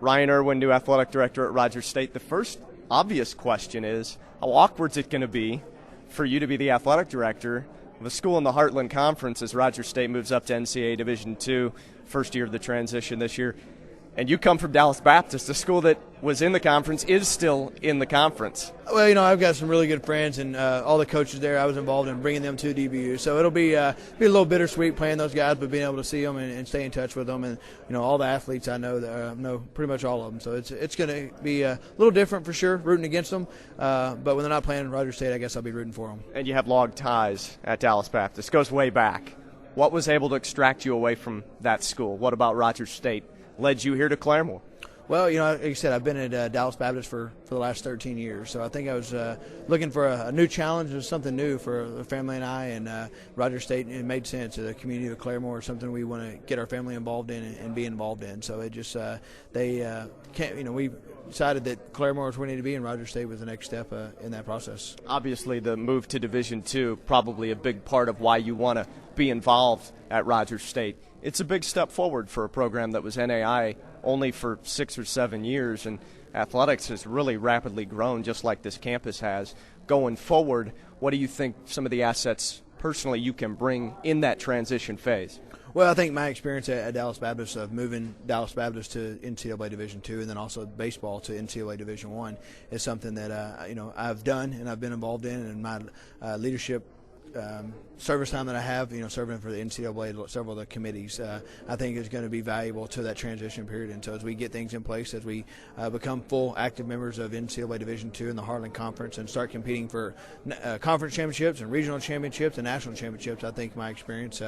Ryan Erwin, new athletic director at Rogers State. The first obvious question is, how awkward is it going to be for you to be the athletic director of a school in the Heartland Conference as Rogers State moves up to NCAA Division II, first year of the transition this year? And you come from Dallas Baptist, a school that was in the conference, is still in the conference. Well, I've got some really good friends, and all the coaches there, I was involved in bringing them to DBU. So it'll be a little bittersweet playing those guys, but being able to see them and stay in touch with them. And, all the athletes I know, know pretty much all of them. So it's going to be a little different for sure, rooting against them. But when they're not playing in Rogers State, I guess I'll be rooting for them. And you have log ties at Dallas Baptist. Goes way back. What was able to extract you away from that school? What about Rogers State led you here to Claremore? Well, like I said, I've been at Dallas Baptist for the last 13 years. So I think I was looking for a new challenge or something new for the family and I. And Rogers State, it made sense. The community of Claremore is something we want to get our family involved in and be involved in. So it just, we decided that Claremore was where we needed to be, and Rogers State was the next step in that process. Obviously, the move to Division II, probably a big part of why you want to be involved at Rogers State. It's a big step forward for a program that was NAI only for 6 or 7 years, and athletics has really rapidly grown just like this campus has. Going forward, what do you think some of the assets personally you can bring in that transition phase? Well, I think my experience at Dallas Baptist of moving Dallas Baptist to NCAA Division II and then also baseball to NCAA Division I is something that I've done and I've been involved in, and my leadership service time that I have, serving for the NCAA, several of the committees, I think is going to be valuable to that transition period. And so as we get things in place, as we become full active members of NCAA Division II and the Heartland Conference and start competing for conference championships and regional championships and national championships, I think my experience,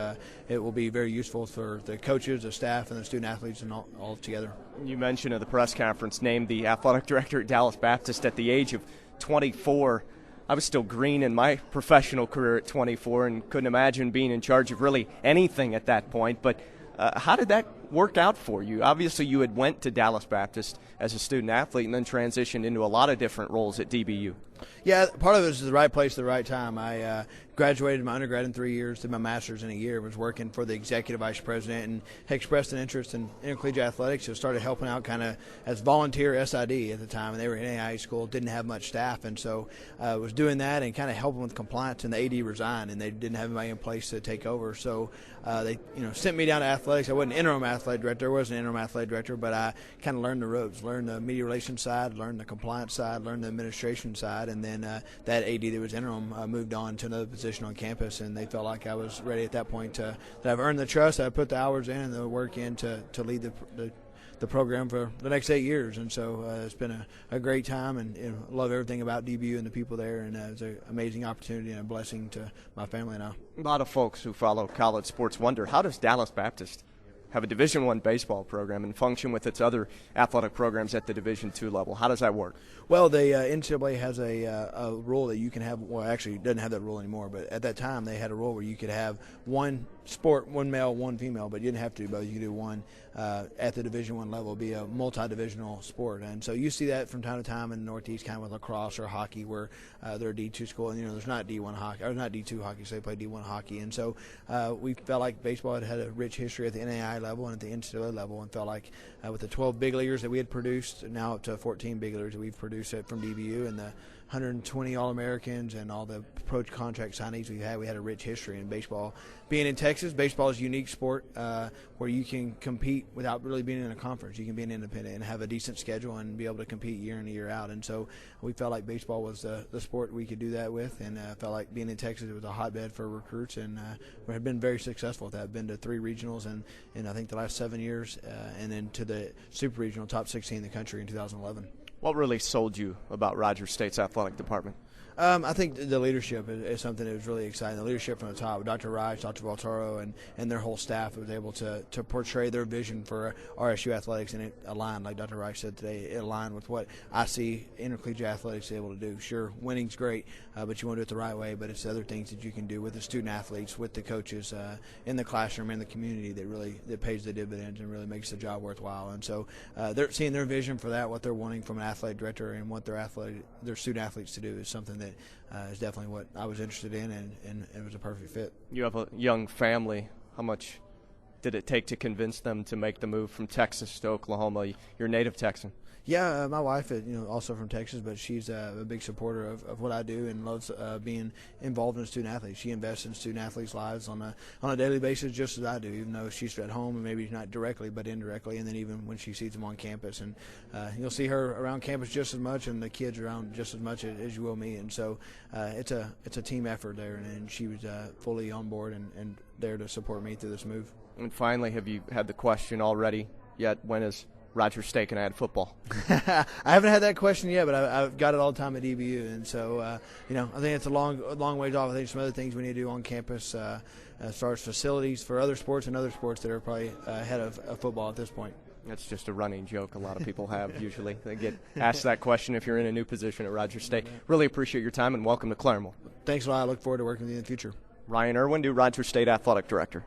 it will be very useful for the coaches, the staff, and the student athletes and all together. You mentioned at the press conference, named the athletic director at Dallas Baptist at the age of 24. I was still green in my professional career at 24 and couldn't imagine being in charge of really anything at that point. But how did that work out for you? Obviously, you had went to Dallas Baptist as a student athlete and then transitioned into a lot of different roles at DBU. Yeah, part of it was the right place at the right time. I graduated my undergrad in 3 years, did my master's in a year, was working for the executive vice president, and had expressed an interest in intercollegiate athletics, so started helping out kind of as volunteer SID at the time, and they were in AIA school, didn't have much staff, and so I was doing that and kind of helping with compliance, and the AD resigned, and they didn't have anybody in place to take over, so they sent me down to athletics. I wasn't interim athletic director, but I kind of learned the ropes, learned the media relations side, learned the compliance side, learned the administration side, and then that AD that was interim moved on to another position on campus, and they felt like I was ready at that point that I've earned the trust, I put the hours in and the work in to lead the program for the next 8 years, and so it's been a great time, and love everything about DBU and the people there, and it's an amazing opportunity and a blessing to my family and I. A lot of folks who follow college sports wonder, how does Dallas Baptist have a Division I baseball program and function with its other athletic programs at the Division II level? How does that work? Well, the NCAA has a rule that you can have. Well, actually, it doesn't have that rule anymore. But at that time, they had a rule where you could have one sport, one male, one female, but you didn't have to do both. You could do one at the Division I level, be a multi-divisional sport. And so you see that from time to time in the Northeast, kind of with lacrosse or hockey, where they're a D2 school, and there's not D1 hockey, or not D2 hockey, so they play D1 hockey. And so we felt like baseball had a rich history at the NAI level and at the NCAA level, and felt like with the 12 big leaguers that we had produced, now up to 14 big leaguers that we've produced from DBU, and the 120 All-Americans and all the pro contract signees we had a rich history in baseball. Being in Texas, baseball is a unique sport where you can compete without really being in a conference. You can be an independent and have a decent schedule and be able to compete year in and year out. And so we felt like baseball was the sport we could do that with, and felt like being in Texas, it was a hotbed for recruits, and we have been very successful with that. I've been to 3 regionals in I think the last 7 years, and then to the super regional top 16 in the country in 2011. What really sold you about Rogers State's athletic department? I think the leadership is something that was really exciting. The leadership from the top, Dr. Reich, Dr. Valtaro, and their whole staff was able to portray their vision for RSU athletics, and it aligned, like Dr. Reich said today, it aligned with what I see intercollegiate athletics able to do. Sure, winning's great, but you want to do it the right way, but it's other things that you can do with the student athletes, with the coaches, in the classroom, in the community that pays the dividends and really makes the job worthwhile. And so they're seeing their vision for that, what they're wanting from an athletic director and what their student athletes to do is something that is definitely what I was interested in, and it was a perfect fit. You have a young family. How much did it take to convince them to make the move from Texas to Oklahoma? You're a native Texan. Yeah, my wife is also from Texas, but she's a big supporter of what I do and loves being involved in student athletes. She invests in student athletes' lives on a daily basis, just as I do, even though she's at home and maybe not directly but indirectly, and then even when she sees them on campus. And you'll see her around campus just as much and the kids around just as much as you will me. And so it's a team effort there, and she was fully on board and there to support me through this move. And finally, have you had the question already yet, when is Rogers State going to add football? I haven't had that question yet, but I've got it all the time at EBU, and so I think it's a long ways off. I think some other things we need to do on campus as far as facilities for other sports and other sports that are probably ahead of football at this point. That's just a running joke a lot of people have usually. They get asked that question if you're in a new position at Rogers State. Really appreciate your time, and welcome to Claremore. Thanks a lot. I look forward to working with you in the future. Ryan Erwin, new Rogers State Athletic Director.